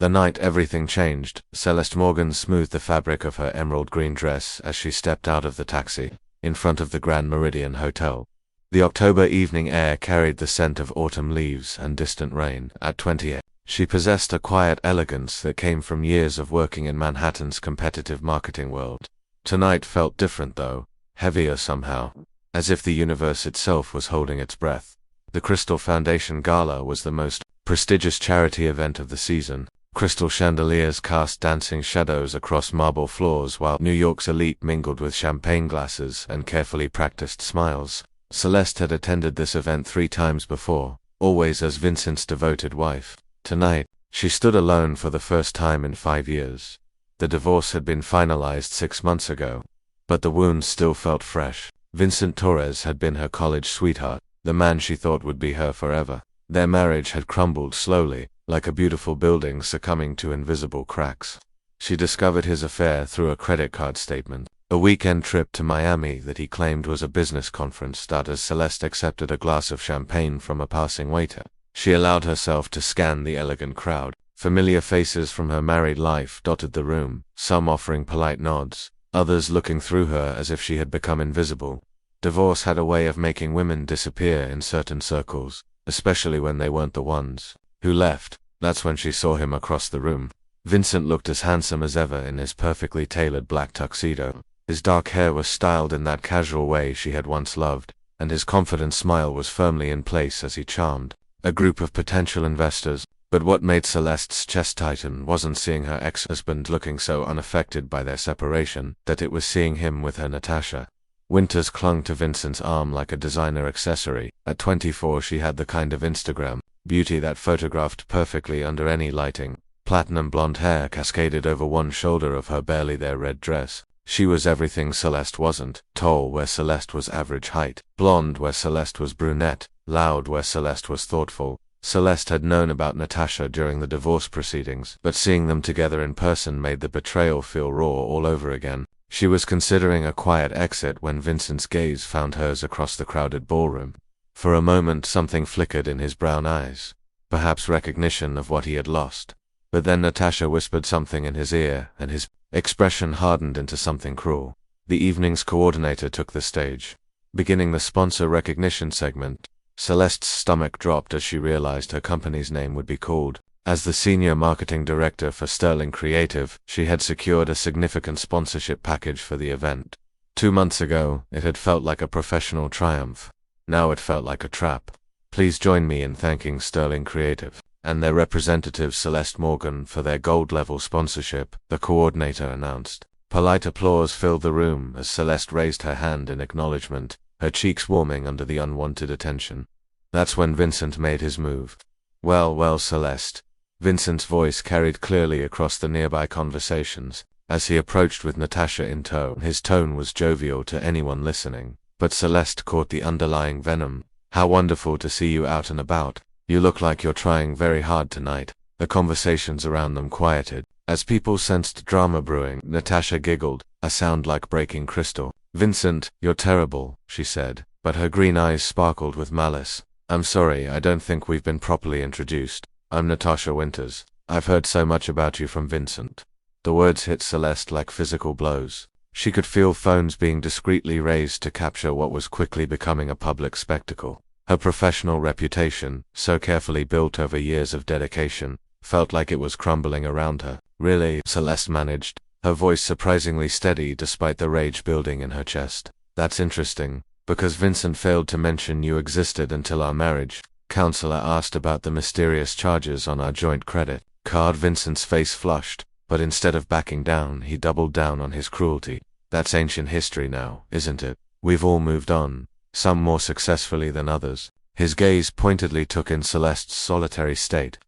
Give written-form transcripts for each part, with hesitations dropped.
The night everything changed, Celeste Morgan smoothed the fabric of her emerald green dress as she stepped out of the taxi, in front of the Grand Meridian Hotel. The October evening air carried the scent of autumn leaves and distant rain. At 28, she possessed a quiet elegance that came from years of working in Manhattan's competitive marketing world. Tonight felt different though, heavier somehow, as if the universe itself was holding its breath. The Crystal Foundation Gala was the most prestigious charity event of the season. Crystal chandeliers cast dancing shadows across marble floors while New York's elite mingled with champagne glasses and carefully practiced smiles. Celeste had attended this event 3 times before, always as Vincent's devoted wife. Tonight, she stood alone for the first time in 5 years. The divorce had been finalized 6 months ago, but the wounds still felt fresh. Vincent Torres had been her college sweetheart, the man she thought would be her forever. Their marriage had crumbled slowly, like a beautiful building succumbing to invisible cracks. She discovered his affair through a credit card statement, a weekend trip to Miami that he claimed was a business conference that as Celeste accepted a glass of champagne from a passing waiter. She allowed herself to scan the elegant crowd. Familiar faces from her married life dotted the room, some offering polite nods, others looking through her as if she had become invisible. Divorce had a way of making women disappear in certain circles, especially when they weren't the ones who left. That's when she saw him across the room. Vincent looked as handsome as ever in his perfectly tailored black tuxedo. His dark hair was styled in that casual way she had once loved, and his confident smile was firmly in place as he charmed a group of potential investors. But what made Celeste's chest tighten wasn't seeing her ex-husband looking so unaffected by their separation, that it was seeing him with her Natasha. Winters clung to Vincent's arm like a designer accessory. At 24 she had the kind of Instagram beauty that photographed perfectly under any lighting. Platinum blonde hair cascaded over one shoulder of her barely there red dress. She was everything Celeste wasn't, tall where Celeste was average height, blonde where Celeste was brunette, loud where Celeste was thoughtful. Celeste had known about Natasha during the divorce proceedings, but seeing them together in person made the betrayal feel raw all over again. She was considering a quiet exit when Vincent's gaze found hers across the crowded ballroom. For a moment something flickered in his brown eyes, perhaps recognition of what he had lost. But then Natasha whispered something in his ear, and his expression hardened into something cruel. The evening's coordinator took the stage. Beginning the sponsor recognition segment, Celeste's stomach dropped as she realized her company's name would be called. As the senior marketing director for Sterling Creative, she had secured a significant sponsorship package for the event. 2 months ago, it had felt like a professional triumph. Now it felt like a trap. Please join me in thanking Sterling Creative and their representative Celeste Morgan for their gold-level sponsorship, the coordinator announced. Polite applause filled the room as Celeste raised her hand in acknowledgement, her cheeks warming under the unwanted attention. That's when Vincent made his move. Well, Celeste. Vincent's voice carried clearly across the nearby conversations. As he approached with Natasha in tow, his tone was jovial to anyone listening. But Celeste caught the underlying venom. How wonderful to see you out and about. You look like you're trying very hard tonight. The conversations around them quieted. As people sensed drama brewing, Natasha giggled, a sound like breaking crystal. Vincent, you're terrible, she said, but her green eyes sparkled with malice. I'm sorry, I don't think we've been properly introduced. I'm Natasha Winters. I've heard so much about you from Vincent. The words hit Celeste like physical blows. She could feel phones being discreetly raised to capture what was quickly becoming a public spectacle. Her professional reputation, so carefully built over years of dedication, felt like it was crumbling around her. Really, Celeste managed, her voice surprisingly steady despite the rage building in her chest. That's interesting, because Vincent failed to mention you existed until our marriage. Counselor asked about the mysterious charges on our joint credit card. Vincent's face flushed, but instead of backing down, he doubled down on his cruelty. That's ancient history now, isn't it? We've all moved on, some more successfully than others. His gaze pointedly took in Celeste's solitary state.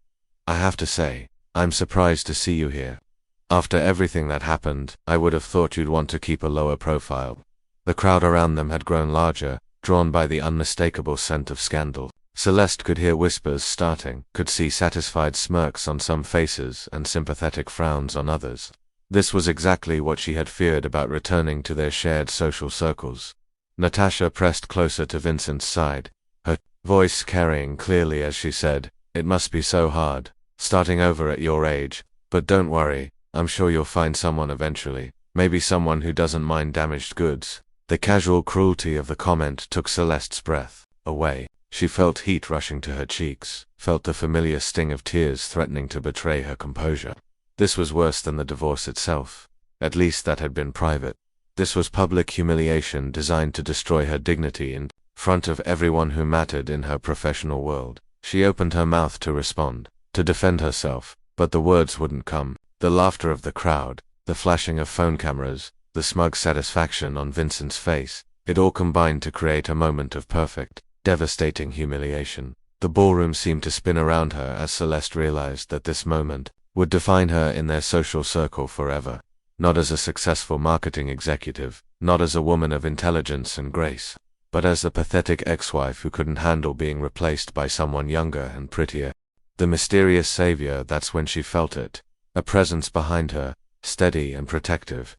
I have to say, I'm surprised to see you here. After everything that happened, I would have thought you'd want to keep a lower profile. The crowd around them had grown larger, drawn by the unmistakable scent of scandal. Celeste could hear whispers starting, could see satisfied smirks on some faces and sympathetic frowns on others. This was exactly what she had feared about returning to their shared social circles. Natasha pressed closer to Vincent's side, her voice carrying clearly as she said, "It must be so hard, starting over at your age. But don't worry, I'm sure you'll find someone eventually. Maybe someone who doesn't mind damaged goods. The casual cruelty of the comment took Celeste's breath away. She felt heat rushing to her cheeks, felt the familiar sting of tears threatening to betray her composure. This was worse than the divorce itself. At least that had been private. This was public humiliation designed to destroy her dignity in front of everyone who mattered in her professional world. She opened her mouth to respond, to defend herself, but the words wouldn't come. The laughter of the crowd, the flashing of phone cameras, the smug satisfaction on Vincent's face, it all combined to create a moment of perfect, devastating humiliation. The ballroom seemed to spin around her as Celeste realized that this moment would define her in their social circle forever. Not as a successful marketing executive, not as a woman of intelligence and grace, but as the pathetic ex-wife who couldn't handle being replaced by someone younger and prettier. The mysterious savior, that's when she felt it. A presence behind her, steady and protective.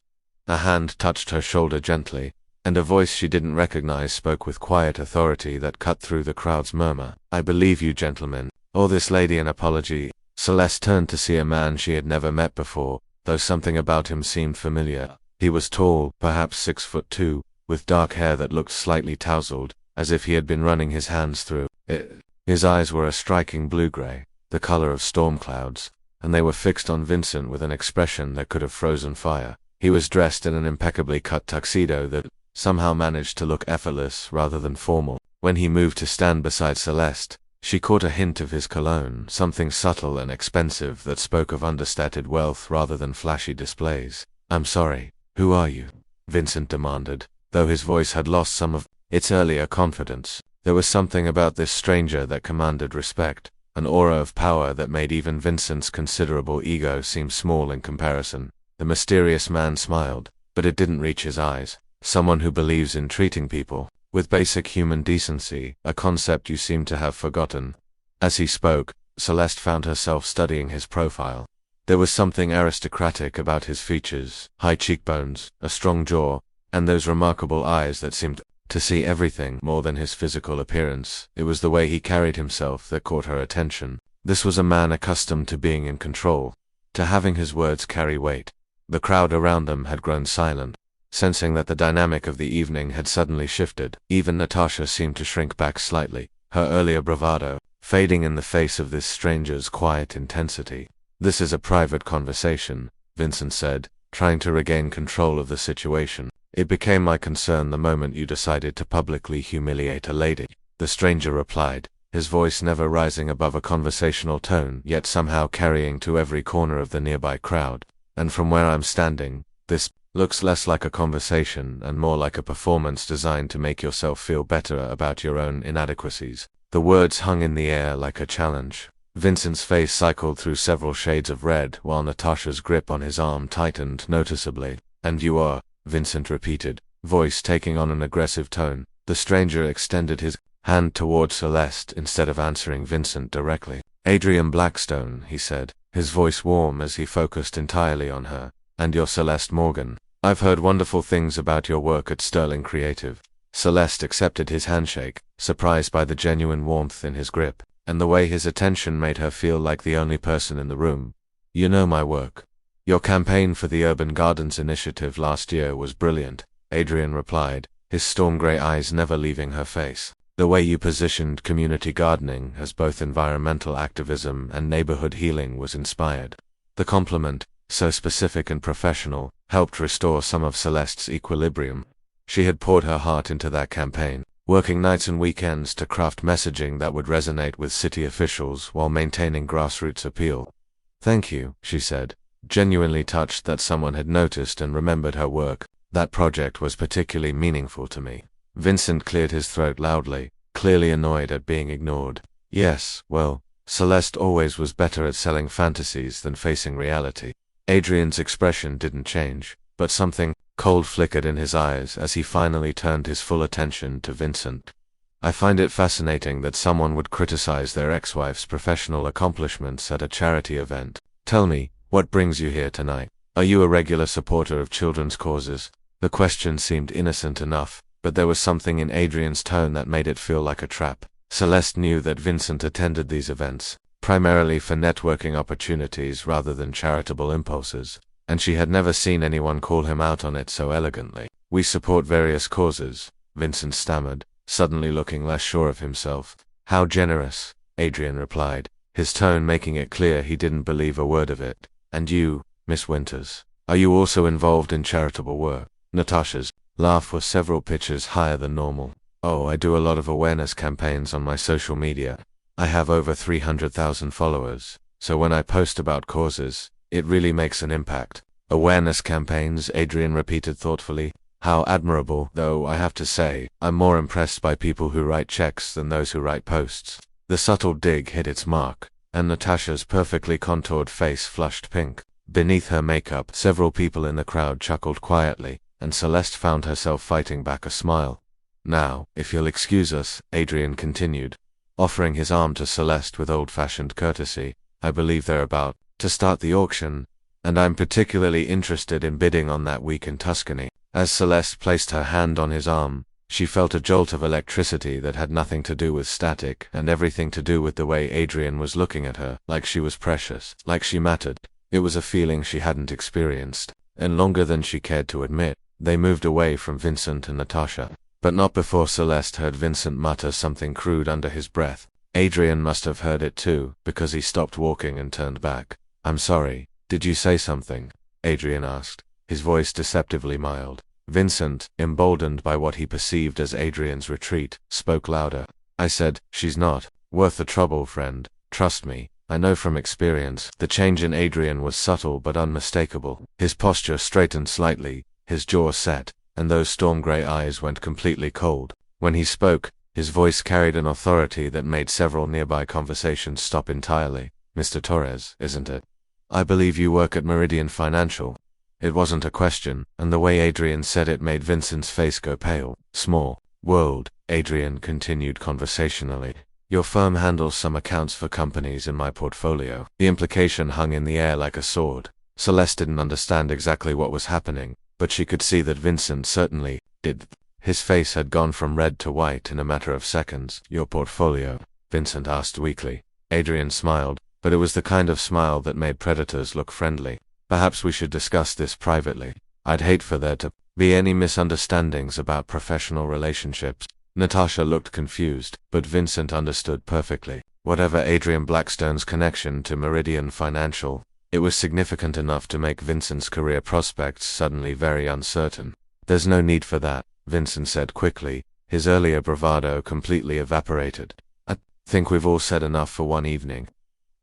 A hand touched her shoulder gently, and a voice she didn't recognize spoke with quiet authority that cut through the crowd's murmur. "I believe you, gentlemen. Owe this lady an apology." Celeste turned to see a man she had never met before, though something about him seemed familiar. He was tall, perhaps 6'2", with dark hair that looked slightly tousled, as if he had been running his hands through it. His eyes were a striking blue-gray, the color of storm clouds, and they were fixed on Vincent with an expression that could have frozen fire. He was dressed in an impeccably cut tuxedo that somehow managed to look effortless rather than formal. When he moved to stand beside Celeste, she caught a hint of his cologne, something subtle and expensive that spoke of understated wealth rather than flashy displays. "I'm sorry, who are you?" Vincent demanded, though his voice had lost some of its earlier confidence. There was something about this stranger that commanded respect, an aura of power that made even Vincent's considerable ego seem small in comparison. The mysterious man smiled, but it didn't reach his eyes. "Someone who believes in treating people with basic human decency, a concept you seem to have forgotten." As he spoke, Celeste found herself studying his profile. There was something aristocratic about his features, high cheekbones, a strong jaw, and those remarkable eyes that seemed to see everything more than his physical appearance. It was the way he carried himself that caught her attention. This was a man accustomed to being in control, to having his words carry weight. The crowd around them had grown silent, sensing that the dynamic of the evening had suddenly shifted. Even Natasha seemed to shrink back slightly, her earlier bravado fading in the face of this stranger's quiet intensity. "This is a private conversation," Vincent said, trying to regain control of the situation. "It became my concern the moment you decided to publicly humiliate a lady." The stranger replied, his voice never rising above a conversational tone, yet somehow carrying to every corner of the nearby crowd. "And from where I'm standing, this looks less like a conversation and more like a performance designed to make yourself feel better about your own inadequacies." The words hung in the air like a challenge. Vincent's face cycled through several shades of red while Natasha's grip on his arm tightened noticeably. "And you are," Vincent repeated, voice taking on an aggressive tone. The stranger extended his hand toward Celeste instead of answering Vincent directly. "Adrian Blackstone," he said, his voice warm as he focused entirely on her. "And you're Celeste Morgan. I've heard wonderful things about your work at Sterling Creative." Celeste accepted his handshake, surprised by the genuine warmth in his grip, and the way his attention made her feel like the only person in the room. "You know my work. Your campaign for the Urban Gardens initiative last year was brilliant," Adrian replied, his storm-gray eyes never leaving her face. "The way you positioned community gardening as both environmental activism and neighborhood healing was inspired." The compliment, so specific and professional, helped restore some of Celeste's equilibrium. She had poured her heart into that campaign, working nights and weekends to craft messaging that would resonate with city officials while maintaining grassroots appeal. "Thank you," she said, genuinely touched that someone had noticed and remembered her work. "That project was particularly meaningful to me." Vincent cleared his throat loudly, clearly annoyed at being ignored. "Yes, well, Celeste always was better at selling fantasies than facing reality." Adrian's expression didn't change, but something cold flickered in his eyes as he finally turned his full attention to Vincent. "I find it fascinating that someone would criticize their ex-wife's professional accomplishments at a charity event. Tell me, what brings you here tonight? Are you a regular supporter of children's causes?" The question seemed innocent enough, but there was something in Adrian's tone that made it feel like a trap. Celeste knew that Vincent attended these events, primarily for networking opportunities rather than charitable impulses, and she had never seen anyone call him out on it so elegantly. "We support various causes," Vincent stammered, suddenly looking less sure of himself. "How generous," Adrian replied, his tone making it clear he didn't believe a word of it. "And you, Miss Winters, are you also involved in charitable work?" Natasha's laugh was several pitches higher than normal. "Oh, I do a lot of awareness campaigns on my social media. I have over 300,000 followers, so when I post about causes, it really makes an impact." "Awareness campaigns," Adrian repeated thoughtfully. "How admirable, though I have to say, I'm more impressed by people who write checks than those who write posts." The subtle dig hit its mark, and Natasha's perfectly contoured face flushed pink. Beneath her makeup, several people in the crowd chuckled quietly, and Celeste found herself fighting back a smile. "Now, if you'll excuse us," Adrian continued, offering his arm to Celeste with old-fashioned courtesy, "I believe they're about to start the auction, and I'm particularly interested in bidding on that week in Tuscany." As Celeste placed her hand on his arm, she felt a jolt of electricity that had nothing to do with static and everything to do with the way Adrian was looking at her, like she was precious, like she mattered. It was a feeling she hadn't experienced, and longer than she cared to admit. They moved away from Vincent and Natasha, but not before Celeste heard Vincent mutter something crude under his breath. Adrian must have heard it too, because he stopped walking and turned back. "I'm sorry, did you say something?" Adrian asked, his voice deceptively mild. Vincent, emboldened by what he perceived as Adrian's retreat, spoke louder. "I said, she's not worth the trouble, friend. Trust me, I know from experience." The change in Adrian was subtle but unmistakable. His posture straightened slightly, his jaw set, and those storm-gray eyes went completely cold. When he spoke, his voice carried an authority that made several nearby conversations stop entirely. "Mr. Torres, isn't it? I believe you work at Meridian Financial." It wasn't a question, and the way Adrian said it made Vincent's face go pale. "Small world," Adrian continued conversationally. "Your firm handles some accounts for companies in my portfolio." The implication hung in the air like a sword. Celeste didn't understand exactly what was happening, but she could see that Vincent certainly did. His face had gone from red to white in a matter of seconds. "Your portfolio?" Vincent asked weakly. Adrian smiled, but it was the kind of smile that made predators look friendly. "Perhaps we should discuss this privately. I'd hate for there to be any misunderstandings about professional relationships." Natasha looked confused, but Vincent understood perfectly. Whatever Adrian Blackstone's connection to Meridian Financial, it was significant enough to make Vincent's career prospects suddenly very uncertain. "There's no need for that," Vincent said quickly, his earlier bravado completely evaporated. "I think we've all said enough for one evening."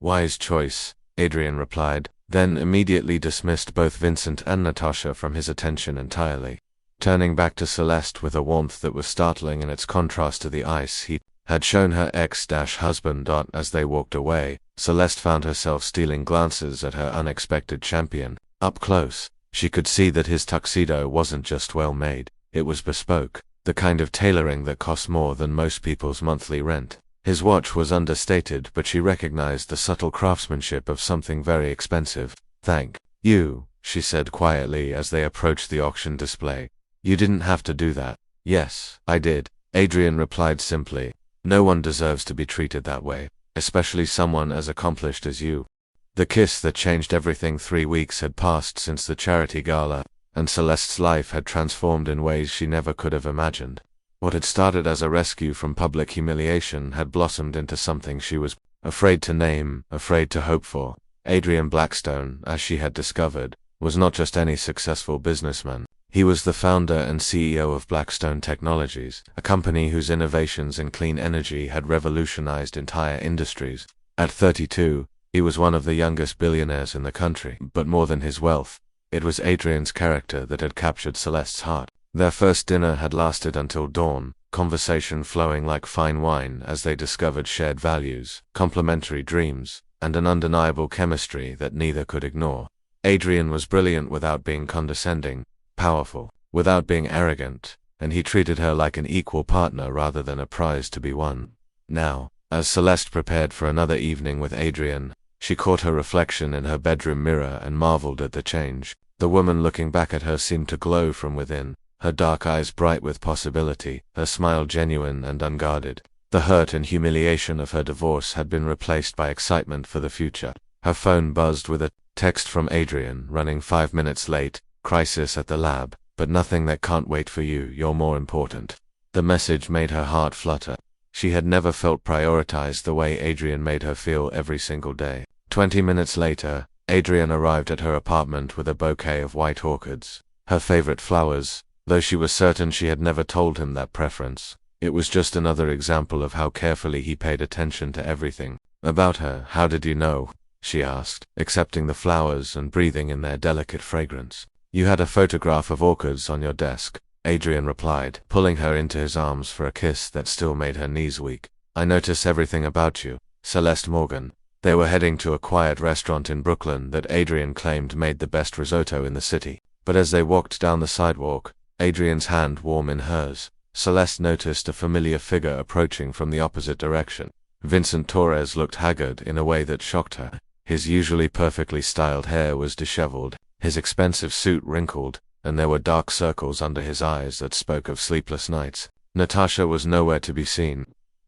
"Wise choice," Adrian replied, then immediately dismissed both Vincent and Natasha from his attention entirely. Turning back to Celeste with a warmth that was startling in its contrast to the ice he had shown her ex-husband. As they walked away, Celeste found herself stealing glances at her unexpected champion. Up close, she could see that his tuxedo wasn't just well-made, it was bespoke, the kind of tailoring that costs more than most people's monthly rent. His watch was understated, but she recognized the subtle craftsmanship of something very expensive. "Thank you," she said quietly as they approached the auction display. "You didn't have to do that." "Yes, I did," Adrian replied simply. "No one deserves to be treated that way, especially someone as accomplished as you." The kiss that changed everything. 3 weeks had passed since the charity gala, and Celeste's life had transformed in ways she never could have imagined. What had started as a rescue from public humiliation had blossomed into something she was afraid to name, afraid to hope for. Adrian Blackstone, as she had discovered, was not just any successful businessman. He was the founder and CEO of Blackstone Technologies, a company whose innovations in clean energy had revolutionized entire industries. At 32, he was one of the youngest billionaires in the country, but more than his wealth, it was Adrian's character that had captured Celeste's heart. Their first dinner had lasted until dawn, conversation flowing like fine wine as they discovered shared values, complementary dreams, and an undeniable chemistry that neither could ignore. Adrian was brilliant without being condescending, powerful without being arrogant, and he treated her like an equal partner rather than a prize to be won. Now, as Celeste prepared for another evening with Adrian, she caught her reflection in her bedroom mirror and marveled at the change. The woman looking back at her seemed to glow from within, her dark eyes bright with possibility, her smile genuine and unguarded. The hurt and humiliation of her divorce had been replaced by excitement for the future. Her phone buzzed with a text from Adrian, running 5 minutes late, crisis at the lab, but nothing that can't wait for you, you're more important. The message made her heart flutter. She had never felt prioritized the way Adrian made her feel every single day. 20 minutes later, Adrian arrived at her apartment with a bouquet of white orchids, her favorite flowers, though she was certain she had never told him that preference. It was just another example of how carefully he paid attention to everything about her. How did you know? She asked, accepting the flowers and breathing in their delicate fragrance. You had a photograph of orchids on your desk, Adrian replied, pulling her into his arms for a kiss that still made her knees weak. I notice everything about you, Celeste Morgan. They were heading to a quiet restaurant in Brooklyn that Adrian claimed made the best risotto in the city. But as they walked down the sidewalk, Adrian's hand warm in hers, Celeste noticed a familiar figure approaching from the opposite direction. Vincent Torres looked haggard in a way that shocked her. His usually perfectly styled hair was disheveled, his expensive suit wrinkled, and there were dark circles under his eyes that spoke of sleepless nights. Natasha was nowhere to be seen.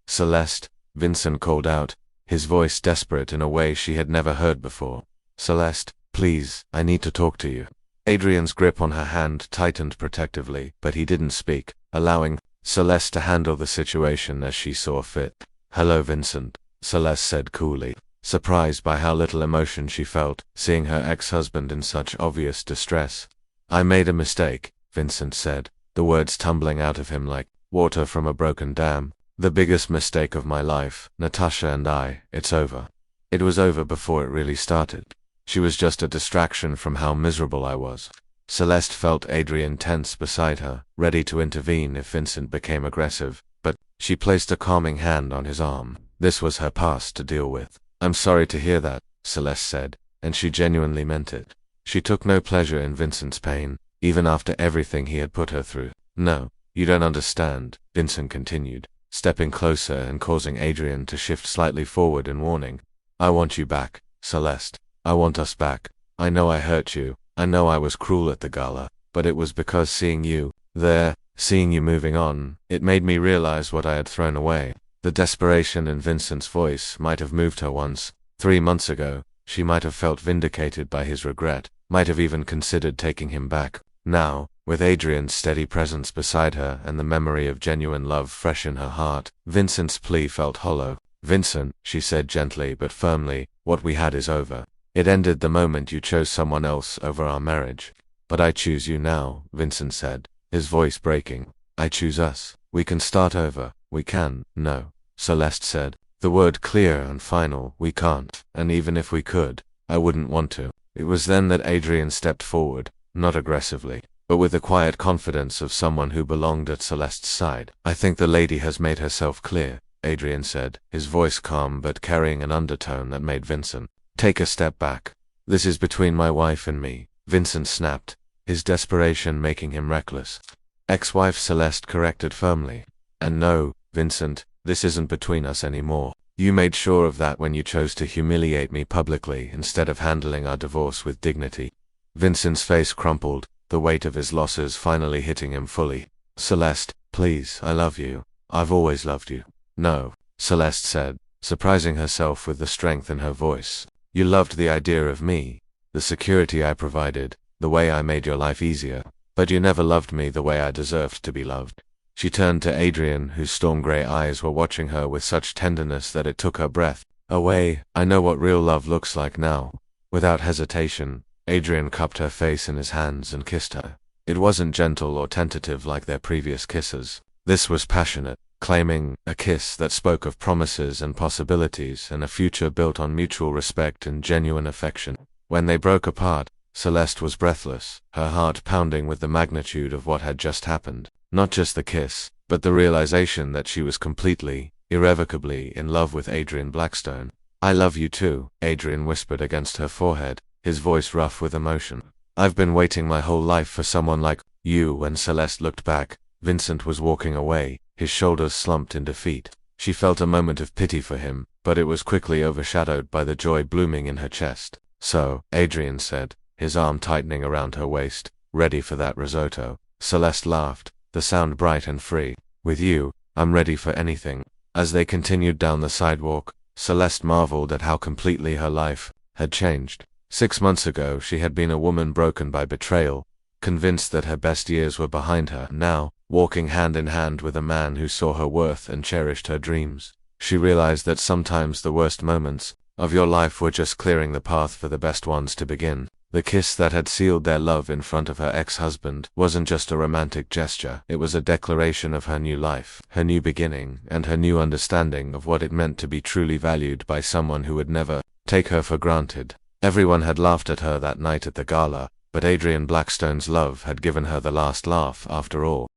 Celeste, Vincent called out, his voice desperate in a way she had never heard before. Celeste, please, I need to talk to you. Adrian's grip on her hand tightened protectively, but he didn't speak, allowing Celeste to handle the situation as she saw fit. Hello, Vincent, Celeste said coolly, surprised by how little emotion she felt, seeing her ex-husband in such obvious distress. I made a mistake, Vincent said, the words tumbling out of him like water from a broken dam. The biggest mistake of my life, Natasha and I, it's over. It was over before it really started. She was just a distraction from how miserable I was. Celeste felt Adrian tense beside her, ready to intervene if Vincent became aggressive, but she placed a calming hand on his arm. This was her past to deal with. I'm sorry to hear that, Celeste said, and she genuinely meant it. She took no pleasure in Vincent's pain, even after everything he had put her through. No, you don't understand, Vincent continued, stepping closer and causing Adrian to shift slightly forward in warning. I want you back, Celeste. I want us back. I know I hurt you. I know I was cruel at the gala, but it was because seeing you there, seeing you moving on, it made me realize what I had thrown away. The desperation in Vincent's voice might have moved her once. 3 months ago, she might have felt vindicated by his regret, might have even considered taking him back. Now, with Adrian's steady presence beside her and the memory of genuine love fresh in her heart, Vincent's plea felt hollow. Vincent, she said gently but firmly, what we had is over. It ended the moment you chose someone else over our marriage. But I choose you now, Vincent said, his voice breaking. I choose us. We can start over. We can. No, Celeste said, the word clear and final. We can't. And even if we could, I wouldn't want to. It was then that Adrian stepped forward, not aggressively, but with the quiet confidence of someone who belonged at Celeste's side. I think the lady has made herself clear, Adrian said, his voice calm but carrying an undertone that made Vincent take a step back. This is between my wife and me, Vincent snapped, his desperation making him reckless. Ex-wife, Celeste corrected firmly. And no, Vincent, this isn't between us anymore. You made sure of that when you chose to humiliate me publicly instead of handling our divorce with dignity. Vincent's face crumpled, the weight of his losses finally hitting him fully. Celeste, please, I love you. I've always loved you. No, Celeste said, surprising herself with the strength in her voice. You loved the idea of me, the security I provided, the way I made your life easier, but you never loved me the way I deserved to be loved. She turned to Adrian, whose storm-gray eyes were watching her with such tenderness that it took her breath away. I know what real love looks like now. Without hesitation, Adrian cupped her face in his hands and kissed her. It wasn't gentle or tentative like their previous kisses. This was passionate, claiming a kiss that spoke of promises and possibilities and a future built on mutual respect and genuine affection. When they broke apart, Celeste was breathless, her heart pounding with the magnitude of what had just happened. Not just the kiss, but the realization that she was completely, irrevocably in love with Adrian Blackstone. I love you too, Adrian whispered against her forehead, his voice rough with emotion. I've been waiting my whole life for someone like you. When Celeste looked back, Vincent was walking away, his shoulders slumped in defeat. She felt a moment of pity for him, but it was quickly overshadowed by the joy blooming in her chest. So, Adrian said, his arm tightening around her waist, ready for that risotto. Celeste laughed, the sound bright and free. With you, I'm ready for anything. As they continued down the sidewalk, Celeste marveled at how completely her life had changed. 6 months ago, she had been a woman broken by betrayal, convinced that her best years were behind her. Now, walking hand in hand with a man who saw her worth and cherished her dreams, she realized that sometimes the worst moments of your life were just clearing the path for the best ones to begin. The kiss that had sealed their love in front of her ex-husband wasn't just a romantic gesture, it was a declaration of her new life, her new beginning, and her new understanding of what it meant to be truly valued by someone who would never take her for granted. Everyone had laughed at her that night at the gala, but Adrian Blackstone's love had given her the last laugh after all.